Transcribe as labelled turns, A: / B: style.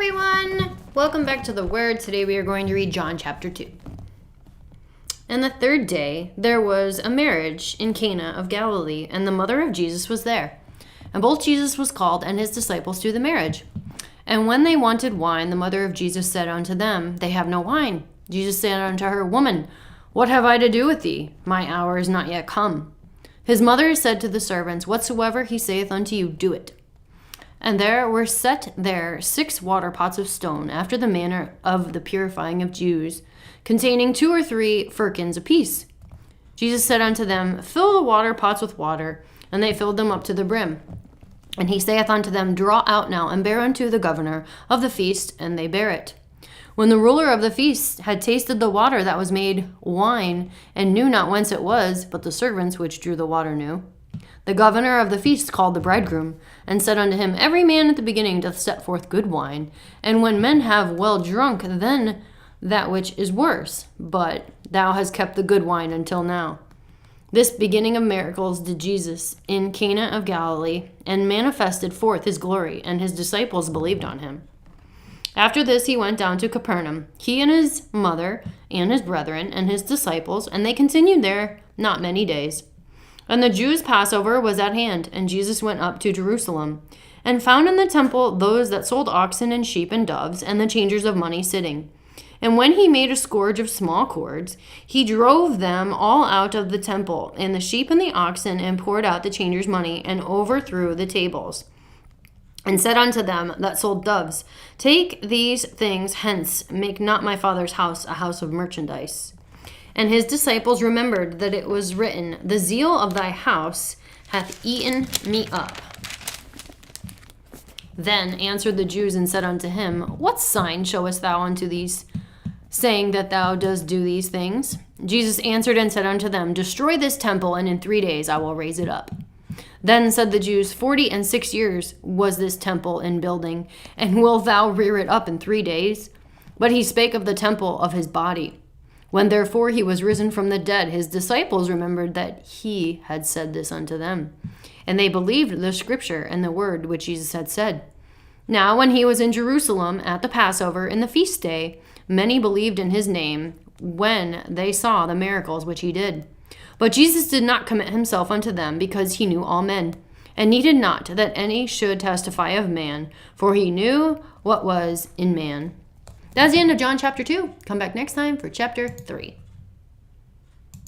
A: everyone! Welcome back to the Word. Today we are going to read John chapter 2. And the third day there was a marriage in Cana of Galilee, and the mother of Jesus was there. And both Jesus was called and his disciples to the marriage. And when they wanted wine, the mother of Jesus said unto them, They have no wine. Jesus said unto her, Woman, what have I to do with thee? My hour is not yet come. His mother said to the servants, Whatsoever he saith unto you, do it. And there were set there 6 water pots of stone, after the manner of the purifying of Jews, containing 2 or 3 firkins apiece. Jesus said unto them, Fill the water pots with water. And they filled them up to the brim. And he saith unto them, Draw out now, and bear unto the governor of the feast. And they bare it. When the ruler of the feast had tasted the water that was made wine, and knew not whence it was, but the servants which drew the water knew, the governor of the feast called the bridegroom, and said unto him, Every man at the beginning doth set forth good wine, and when men have well drunk, then that which is worse. But thou hast kept the good wine until now. This beginning of miracles did Jesus in Cana of Galilee, and manifested forth his glory, and his disciples believed on him. After this he went down to Capernaum, he and his mother, and his brethren, and his disciples, and they continued there not many days. And the Jews' Passover was at hand, and Jesus went up to Jerusalem, and found in the temple those that sold oxen and sheep and doves, and the changers of money sitting. And when he made a scourge of small cords, he drove them all out of the temple, and the sheep and the oxen, and poured out the changers' money, and overthrew the tables. And said unto them that sold doves, Take these things hence, make not my Father's house a house of merchandise. And his disciples remembered that it was written, The zeal of thy house hath eaten me up. Then answered the Jews and said unto him, What sign showest thou unto these, saying that thou dost do these things? Jesus answered and said unto them, Destroy this temple, and in 3 days I will raise it up. Then said the Jews, 46 years was this temple in building, and wilt thou rear it up in 3 days? But he spake of the temple of his body. When therefore he was risen from the dead, his disciples remembered that he had said this unto them. And they believed the scripture and the word which Jesus had said. Now when he was in Jerusalem at the Passover in the feast day, many believed in his name when they saw the miracles which he did. But Jesus did not commit himself unto them, because he knew all men, and needed not that any should testify of man, for he knew what was in man. That's the end of John chapter 2. Come back next time for chapter 3.